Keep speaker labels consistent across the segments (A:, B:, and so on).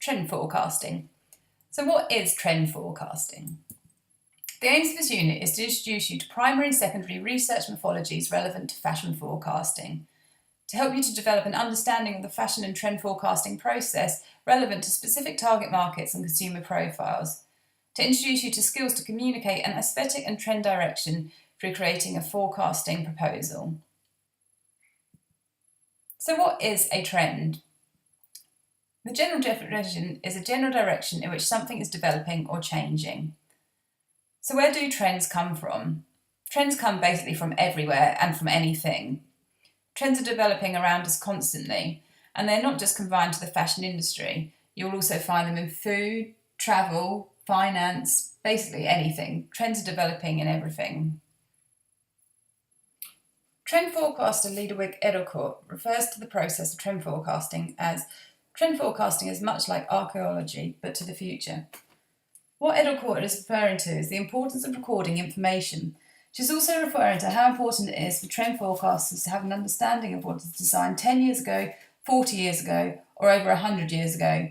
A: trend forecasting. So what is trend forecasting? The aims of this unit is to introduce you to primary and secondary research methodologies relevant to fashion forecasting, to help you to develop an understanding of the fashion and trend forecasting process relevant to specific target markets and consumer profiles, to introduce you to skills to communicate an aesthetic and trend direction through creating a forecasting proposal. So what is a trend? The general definition is a general direction in which something is developing or changing. So where do trends come from? Trends come basically from everywhere and from anything. Trends are developing around us constantly, and they're not just confined to the fashion industry. You'll also find them in food, travel, finance, basically anything. Trends are developing in everything. Trend forecaster Ludwig Edelkort refers to the process of trend forecasting as trend forecasting is much like archaeology, but to the future. What Edelkort is referring to is the importance of recording information. She's also referring to how important it is for trend forecasters to have an understanding of what was designed 10 years ago, 40 years ago, or over 100 years ago.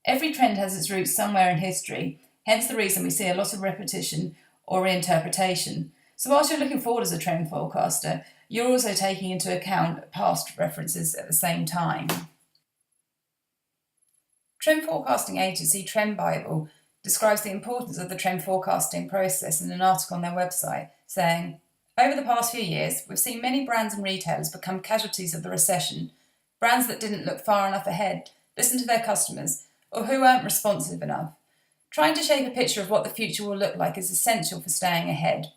A: Every trend has its roots somewhere in history, hence the reason we see a lot of repetition or reinterpretation. So whilst you're looking forward as a trend forecaster, you're also taking into account past references at the same time. Trend forecasting agency Trend Bible describes the importance of the trend forecasting process in an article on their website, saying, "Over the past few years, we've seen many brands and retailers become casualties of the recession, brands that didn't look far enough ahead, listen to their customers, or who weren't responsive enough. Trying to shape a picture of what the future will look like is essential for staying ahead."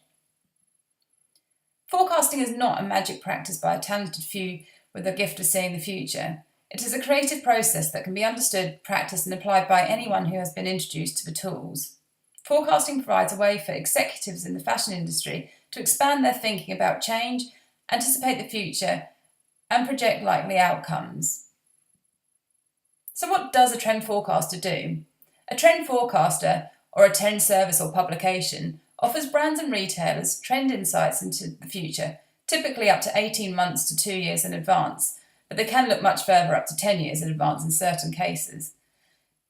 A: Forecasting is not a magic practice by a talented few with the gift of seeing the future. It is a creative process that can be understood, practiced, and applied by anyone who has been introduced to the tools. Forecasting provides a way for executives in the fashion industry to expand their thinking about change, anticipate the future, and project likely outcomes. So what does a trend forecaster do? A trend forecaster, or a trend service or publication, offers brands and retailers trend insights into the future, typically up to 18 months to 2 years in advance, but they can look much further, up to 10 years in advance in certain cases.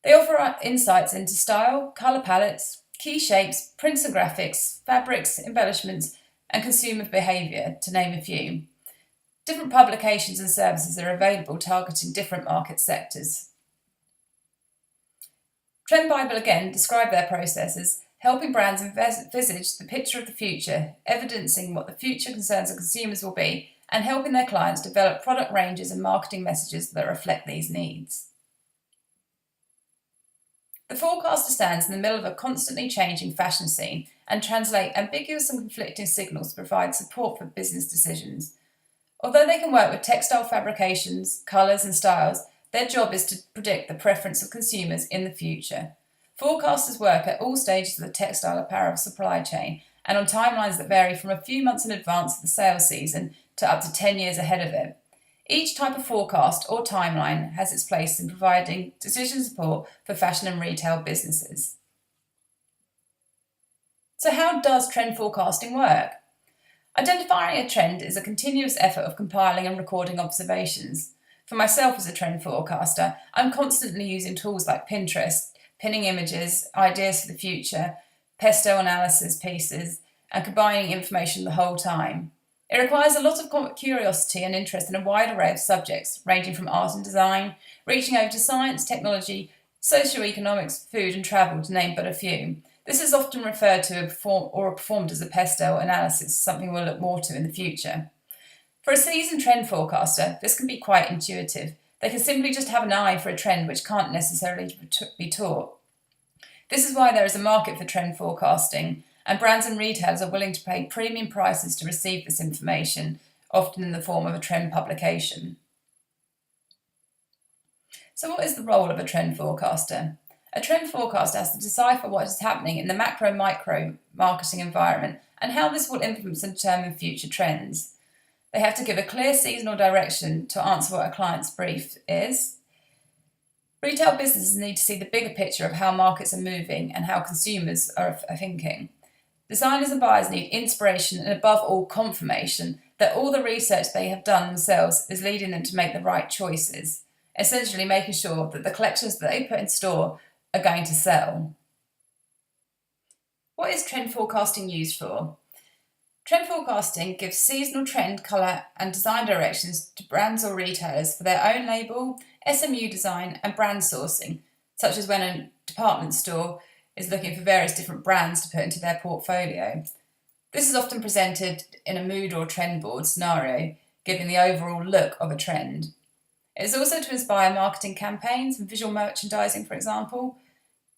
A: They offer insights into style, colour palettes, key shapes, prints and graphics, fabrics, embellishments, and consumer behaviour, to name a few. Different publications and services are available targeting different market sectors. Trend Bible again describe their process as helping brands envisage the picture of the future, evidencing what the future concerns of consumers will be, and helping their clients develop product ranges and marketing messages that reflect these needs. The forecaster stands in the middle of a constantly changing fashion scene and translate ambiguous and conflicting signals to provide support for business decisions. Although they can work with textile fabrications, colours and styles, their job is to predict the preference of consumers in the future. Forecasters work at all stages of the textile apparel supply chain and on timelines that vary from a few months in advance of the sales season to up to 10 years ahead of it. Each type of forecast or timeline has its place in providing decision support for fashion and retail businesses. So how does trend forecasting work? Identifying a trend is a continuous effort of compiling and recording observations. For myself as a trend forecaster, I'm constantly using tools like Pinterest, pinning images, ideas for the future, pesto analysis pieces, and combining information the whole time. It requires a lot of curiosity and interest in a wide array of subjects, ranging from art and design, reaching over to science, technology, socio-economics, food and travel, to name but a few. This is often referred to or performed as a pesto analysis, something we'll look more to in the future. For a seasoned trend forecaster, this can be quite intuitive. They can simply just have an eye for a trend which can't necessarily be taught. This is why there is a market for trend forecasting, and brands and retailers are willing to pay premium prices to receive this information, often in the form of a trend publication. So what is the role of a trend forecaster? A trend forecaster has to decipher what is happening in the macro-micro marketing environment and how this will influence and determine future trends. They have to give a clear seasonal direction to answer what a client's brief is. Retail businesses need to see the bigger picture of how markets are moving and how consumers are thinking. Designers and buyers need inspiration and, above all, confirmation that all the research they have done themselves is leading them to make the right choices. essentially making sure that the collections that they put in store are going to sell. What is trend forecasting used for? Trend forecasting gives seasonal trend, colour and design directions to brands or retailers for their own label, SMU design and brand sourcing, such as when a department store is looking for various different brands to put into their portfolio. This is often presented in a mood or trend board scenario, giving the overall look of a trend. It is also to inspire marketing campaigns and visual merchandising, for example.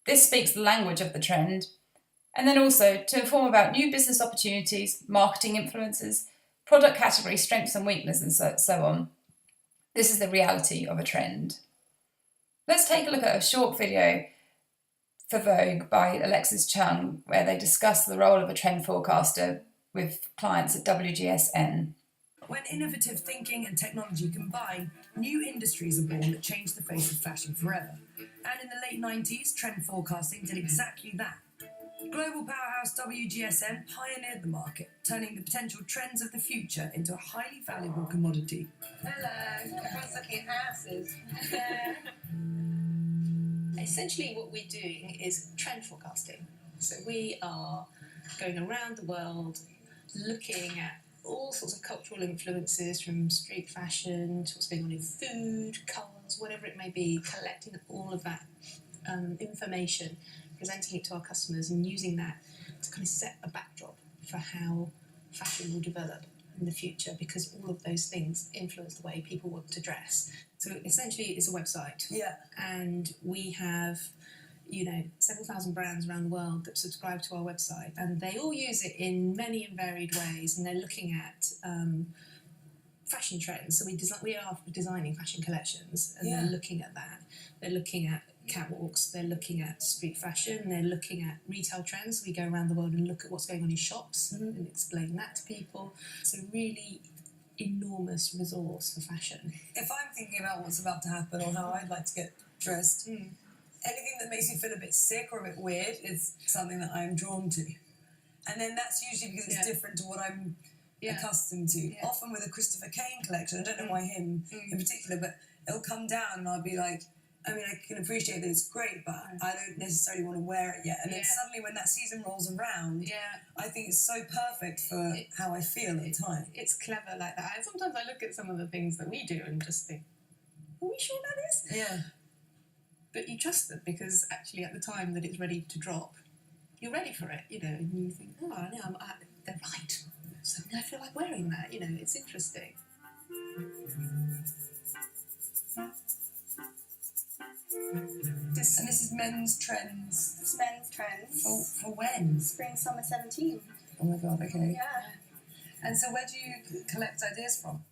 A: This speaks the language of the trend. And then also to inform about new business opportunities, marketing influences, product category strengths and weaknesses, and so on. This is the reality of a trend. Let's take a look at a short video for Vogue by Alexis Chung, where they discuss the role of a trend forecaster with clients at WGSN.
B: When innovative thinking and technology combine, new industries are born that change the face of fashion forever. And in the late 90s, trend forecasting did exactly that. Global powerhouse WGSN pioneered the market, turning the potential trends of the future into a highly valuable commodity.
C: Hello, everyone's looking at houses. Essentially what we're doing is trend forecasting. So we are going around the world looking at all sorts of cultural influences, from street fashion to what's going on in food, colours, whatever it may be, collecting all of that information, presenting it to our customers and using that to kind of set a backdrop for how fashion will develop in the future, because all of those things influence the way people want to dress. So essentially it's a website.
B: Yeah.
C: And we have, several thousand brands around the world that subscribe to our website, and they all use it in many and varied ways, and they're looking at fashion trends. So we are designing fashion collections, and they're looking at that. They're looking at catwalks, they're looking at street fashion, they're looking at retail trends. We go around the world and look at what's going on in shops and explain that to people. So really enormous resource for fashion.
B: If I'm thinking about what's about to happen or how I'd like to get dressed, anything that makes me feel a bit sick or a bit weird is something that I'm drawn to. And then that's usually because it's different to what I'm accustomed to. Yeah. Often with a Christopher Kane collection, I don't know why him in particular, but it'll come down and I'll be like, I can appreciate that it's great, but I don't necessarily want to wear it yet. And then suddenly when that season rolls around, I think it's so perfect for how I feel at the time.
C: It's clever like that. And sometimes I look at some of the things that we do and just think, are we sure that is?
B: Yeah.
C: But you trust them because actually at the time that it's ready to drop, you're ready for it, and you think, oh, no, they're right. So I feel like wearing that, it's interesting.
B: This is men's trends.
D: It's men's trends.
B: For when?
D: Spring, summer 17.
B: Oh my god, okay.
D: Yeah.
B: And so where do you collect ideas from?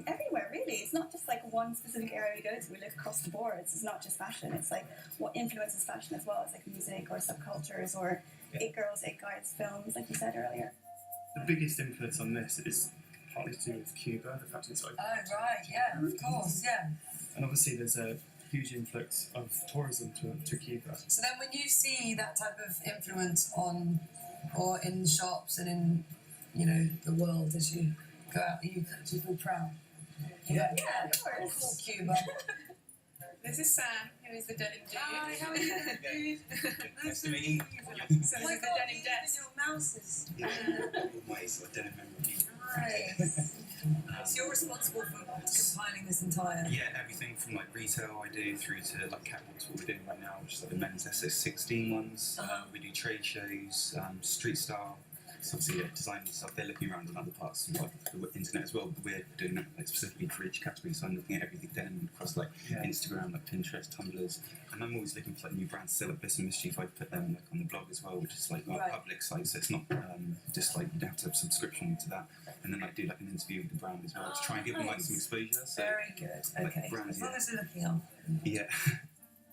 D: Everywhere, really. It's not just like one specific area we go to. We look across the board. It's not just fashion. It's like what influences fashion as well. It's like music or subcultures or It Girls, It Guides films, like you said earlier.
E: The biggest influence on this is partly to do with Cuba, the fashion side.
B: Oh, right, yeah, of course, yeah.
E: And obviously there's a huge influx of tourism to Cuba.
B: So then when you see that type of influence on, or in shops and in, the world as you go out, do you feel proud?
D: Yeah, of course.
B: Cool Cuba.
C: This is Sam, who is the denim dude.
B: Hi, how are you?
F: Nice to meet you.
C: So this is the denim desk.
B: Your mouses.
F: Yeah, always a denim memory.
B: Nice. So you're responsible for compiling this entire...
F: Yeah, everything from like retail I do through to like catwalks, what we're doing right now, which is like the men's SS16 ones. We do trade shows, street style. So obviously designing stuff, they're looking around in other parts of like, the internet as well, but we're doing that like, specifically for each category, so I'm looking at everything denim across like Instagram, like Pinterest, Tumblrs, and I'm always looking for like new brands. So like Bliss and Mischief, I put them like on the blog as well, which is like our public site, so it's not just like you don't have to have a subscription to that. And then I do like an interview with the brand as well to try and give them like some exposure. So,
B: very good,
F: like,
B: okay.
F: Brands,
B: as long as they're looking up.
F: Yeah.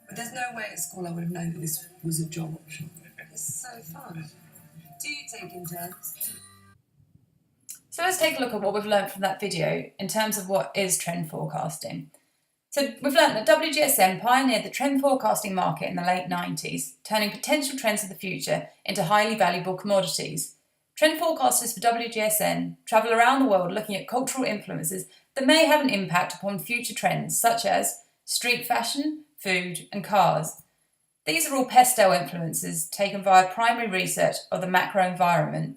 B: But there's no way at school I would have known that this was a job option. It's so fun. Do you take interns?
A: So let's take a look at what we've learned from that video in terms of what is trend forecasting. So we've learned that WGSN pioneered the trend forecasting market in the late 90s, turning potential trends of the future into highly valuable commodities. Trend forecasters for WGSN travel around the world looking at cultural influences that may have an impact upon future trends, such as street fashion, food, and cars. These are all pastel influences taken via primary research of the macro environment.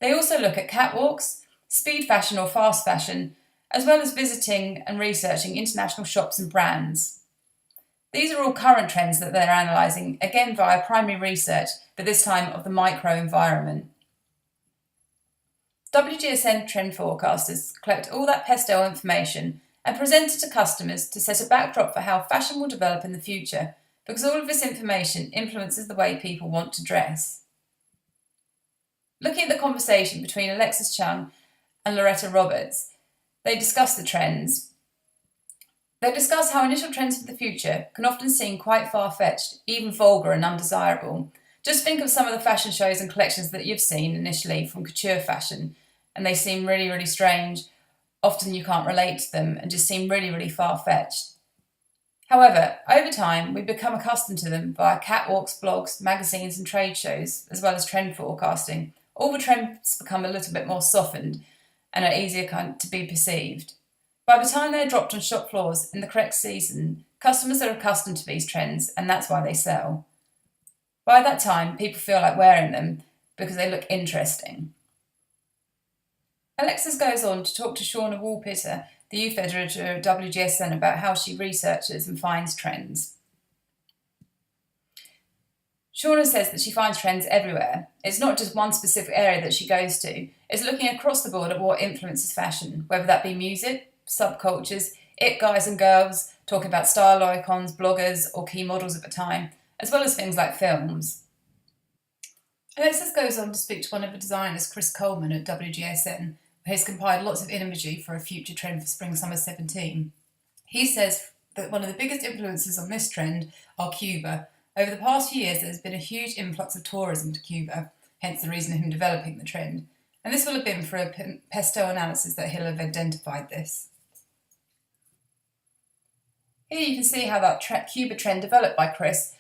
A: They also look at catwalks, speed fashion or fast fashion, as well as visiting and researching international shops and brands. These are all current trends that they're analysing, again via primary research, but this time of the micro environment. WGSN trend forecasters collect all that pastel information and present it to customers to set a backdrop for how fashion will develop in the future, because all of this information influences the way people want to dress. Looking at the conversation between Alexis Chung and Loretta Roberts, they discuss the trends. They discuss how initial trends for the future can often seem quite far-fetched, even vulgar and undesirable. Just think of some of the fashion shows and collections that you've seen initially from couture fashion, and they seem really, really strange. Often you can't relate to them and just seem really, really far-fetched. However, over time, we become accustomed to them via catwalks, blogs, magazines and trade shows, as well as trend forecasting. All the trends become a little bit more softened and are easier to be perceived. By the time they're dropped on shop floors in the correct season, customers are accustomed to these trends and that's why they sell. By that time, people feel like wearing them because they look interesting. Alexis goes on to talk to Shauna Woolpitter, the youth editor of WGSN, about how she researches and finds trends. Shauna says that she finds trends everywhere. It's not just one specific area that she goes to. It's looking across the board at what influences fashion, whether that be music, subcultures, it guys and girls, talking about style icons, bloggers or key models at the time, as well as things like films. Alexis goes on to speak to one of the designers, Chris Coleman at WGSN, who has compiled lots of imagery for a future trend for Spring/Summer 17. He says that one of the biggest influences on this trend are Cuba. Over the past few years, there's been a huge influx of tourism to Cuba, hence the reason of him developing the trend. And this will have been for a pastel analysis that he'll have identified this. Here you can see how that Cuba trend developed by Chris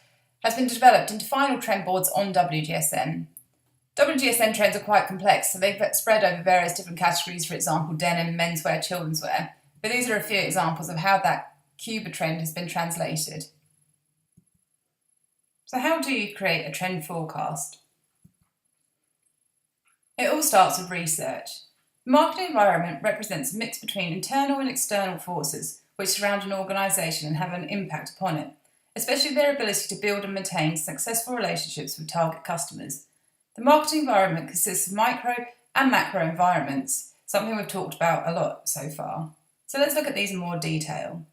A: has been developed into final trend boards on WGSN. WGSN trends are quite complex, so they've spread over various different categories, for example, denim, menswear, children's wear. But these are a few examples of how that Cuba trend has been translated. So how do you create a trend forecast? It all starts with research. The marketing environment represents a mix between internal and external forces which surround an organisation and have an impact upon it, especially their ability to build and maintain successful relationships with target customers. The marketing environment consists of micro and macro environments, something we've talked about a lot so far. So let's look at these in more detail.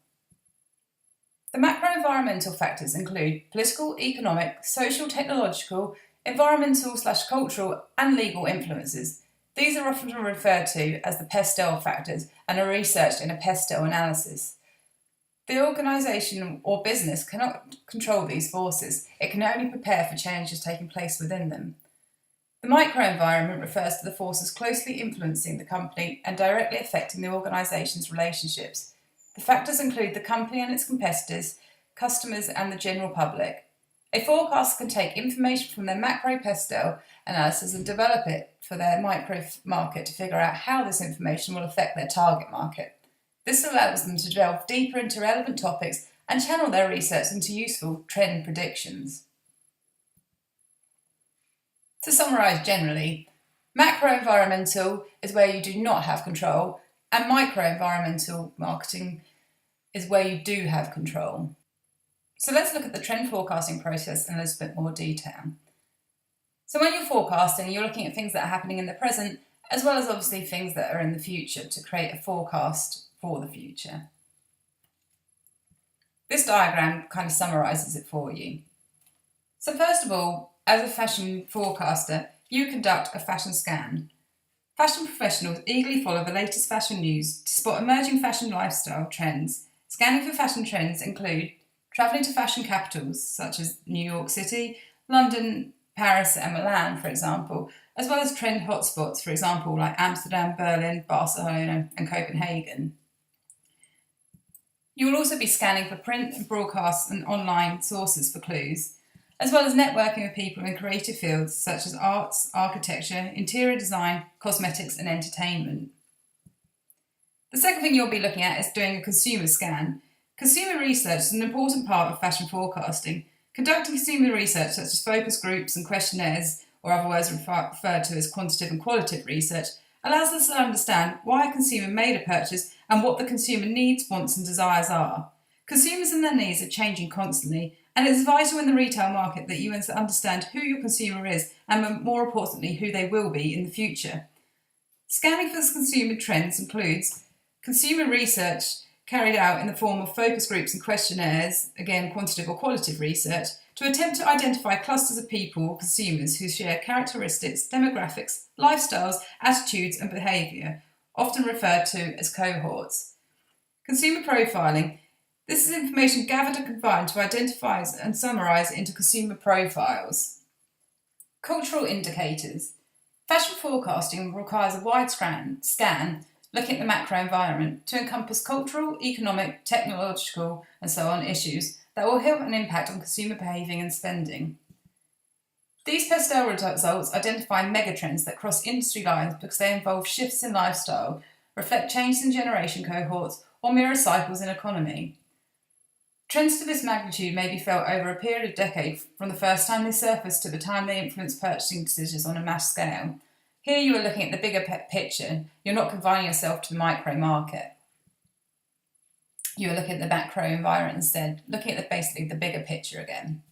A: The macro environmental factors include political, economic, social, technological, environmental/cultural and legal influences. These are often referred to as the pastel factors and are researched in a pastel analysis. The organisation or business cannot control these forces. It can only prepare for changes taking place within them. The microenvironment refers to the forces closely influencing the company and directly affecting the organisation's relationships. The factors include the company and its competitors, customers and the general public. A forecaster can take information from their macro pastel analysis and develop it for their micro market to figure out how this information will affect their target market. This allows them to delve deeper into relevant topics and channel their research into useful trend predictions. To summarise generally, macro-environmental is where you do not have control, and micro-environmental marketing is where you do have control. So let's look at the trend forecasting process in a little bit more detail. So when you're forecasting, you're looking at things that are happening in the present, as well as obviously things that are in the future to create a forecast for the future. This diagram kind of summarises it for you. So first of all, as a fashion forecaster, you conduct a fashion scan. Fashion professionals eagerly follow the latest fashion news to spot emerging fashion lifestyle trends. Scanning for fashion trends include travelling to fashion capitals such as New York City, London, Paris and Milan, for example, as well as trend hotspots, for example, like Amsterdam, Berlin, Barcelona and Copenhagen. You will also be scanning for print, broadcast and online sources for clues, as well as networking with people in creative fields such as arts, architecture, interior design, cosmetics and entertainment. The second thing you'll be looking at is doing a consumer scan. Consumer research is an important part of fashion forecasting. Conducting consumer research such as focus groups and questionnaires, or otherwise referred to as quantitative and qualitative research, allows us to understand why a consumer made a purchase and what the consumer needs, wants and desires are. Consumers and their needs are changing constantly, and it is vital in the retail market that you understand who your consumer is and, more importantly, who they will be in the future. Scanning for consumer trends includes consumer research carried out in the form of focus groups and questionnaires, again quantitative or qualitative research, to attempt to identify clusters of people or consumers who share characteristics, demographics, lifestyles, attitudes and behaviour, often referred to as cohorts. Consumer profiling. This is information gathered and combined to identify and summarise into consumer profiles. Cultural indicators. Fashion forecasting requires a wide scan looking at the macro environment to encompass cultural, economic, technological and so on issues that will have an impact on consumer behaviour and spending. These pastel results identify megatrends that cross industry lines because they involve shifts in lifestyle, reflect changes in generation cohorts or mirror cycles in economy. Trends to this magnitude may be felt over a period of decades from the first time they surface to the time they influence purchasing decisions on a mass scale. Here you are looking at the bigger picture. You're not confining yourself to the micro market. You are looking at the macro environment instead, looking at basically the bigger picture again.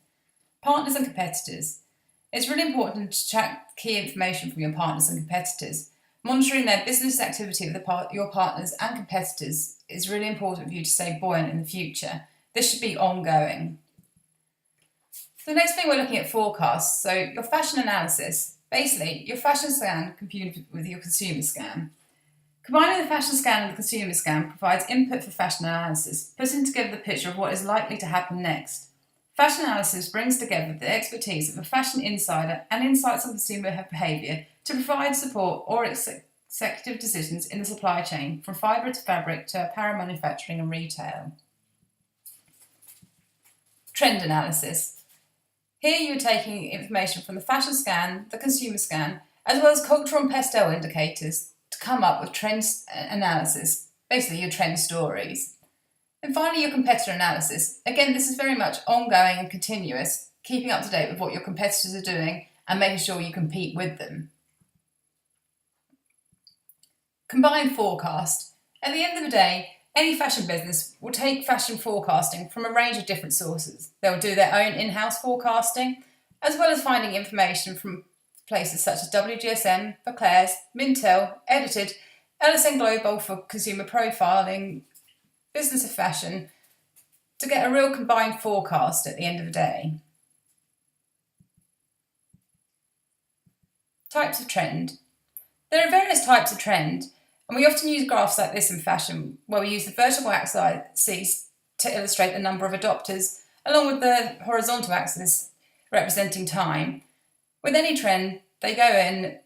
A: Partners and competitors. It's really important to track key information from your partners and competitors. Monitoring their business activity with your partners and competitors is really important for you to stay buoyant in the future. This should be ongoing. The next thing we're looking at forecasts. So your fashion analysis. Basically, your fashion scan computed with your consumer scan. Combining the fashion scan and the consumer scan provides input for fashion analysis, putting together the picture of what is likely to happen next. Fashion analysis brings together the expertise of a fashion insider and insights on consumer behaviour to provide support or executive decisions in the supply chain, from fibre to fabric to apparel manufacturing and retail. Trend analysis. Here you are taking information from the fashion scan, the consumer scan, as well as cultural and pastel indicators to come up with trend analysis, basically your trend stories. And finally, your competitor analysis. Again, this is very much ongoing and continuous, keeping up to date with what your competitors are doing and making sure you compete with them. Combined forecast. At the end of the day, any fashion business will take fashion forecasting from a range of different sources. They'll do their own in-house forecasting, as well as finding information from places such as WGSN for K.I.D.S, Mintel, Edited, LSN Global for consumer profiling, Business of Fashion, to get a real combined forecast at the end of the day. Types of trend. There are various types of trend, and we often use graphs like this in fashion, where we use the vertical axis to illustrate the number of adopters, along with the horizontal axis representing time. With any trend, they go in,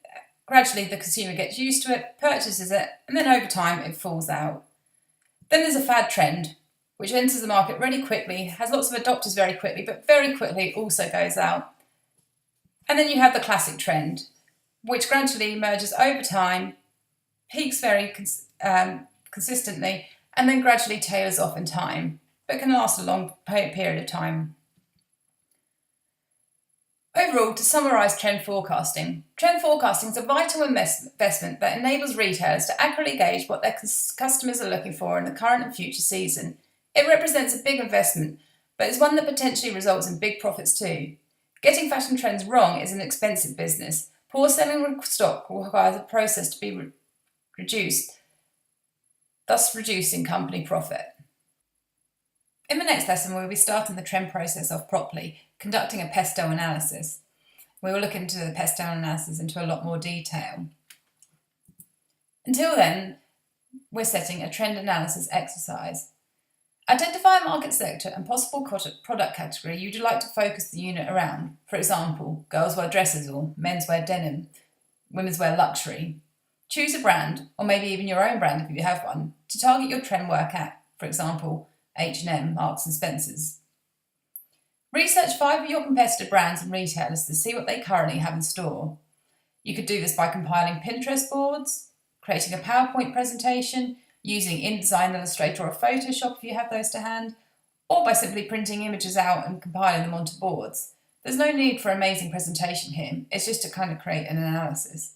A: gradually the consumer gets used to it, purchases it, and then over time it falls out. Then there's a fad trend, which enters the market really quickly, has lots of adopters very quickly, but very quickly also goes out. And then you have the classic trend, which gradually emerges over time, peaks very consistently, and then gradually tailors off in time, but can last a long period of time. Overall, to summarise trend forecasting is a vital investment that enables retailers to accurately gauge what their customers are looking for in the current and future season. It represents a big investment, but it's one that potentially results in big profits too. Getting fashion trends wrong is an expensive business. Poor selling stock requires the process to be reduced, thus reducing company profit. In the next lesson, we'll be starting the trend process off properly, conducting a pastel analysis. We will look into the pastel analysis into a lot more detail. Until then, we're setting a trend analysis exercise. Identify a market sector and possible product category you'd like to focus the unit around. For example, girls wear dresses or men's wear denim, women's wear luxury. Choose a brand, or maybe even your own brand if you have one, to target your trend work at. For example, H&M, Marks and Spencer's. Research 5 of your competitor brands and retailers to see what they currently have in store. You could do this by compiling Pinterest boards, creating a PowerPoint presentation, using InDesign, Illustrator or Photoshop if you have those to hand, or by simply printing images out and compiling them onto boards. There's no need for amazing presentation here, it's just to kind of create an analysis.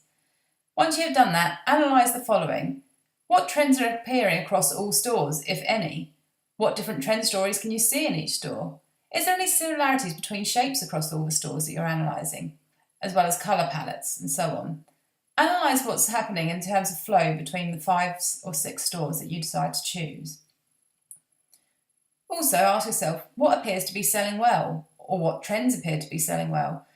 A: Once you have done that, analyse the following. What trends are appearing across all stores, if any? What different trend stories can you see in each store? Is there any similarities between shapes across all the stores that you're analysing, as well as colour palettes and so on? Analyse what's happening in terms of flow between the 5 or 6 stores that you decide to choose. Also ask yourself what appears to be selling well, or what trends appear to be selling well,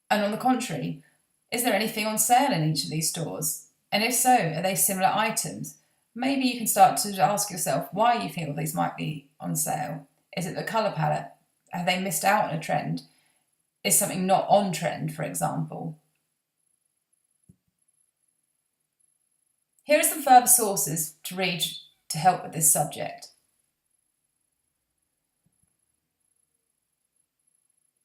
A: and on the contrary, is there anything on sale in each of these stores? And if so, are they similar items? Maybe you can start to ask yourself why you feel these might be on sale. Is it the colour palette? Have they missed out on a trend? Is something not on trend, for example? Here are some further sources to read to help with this subject.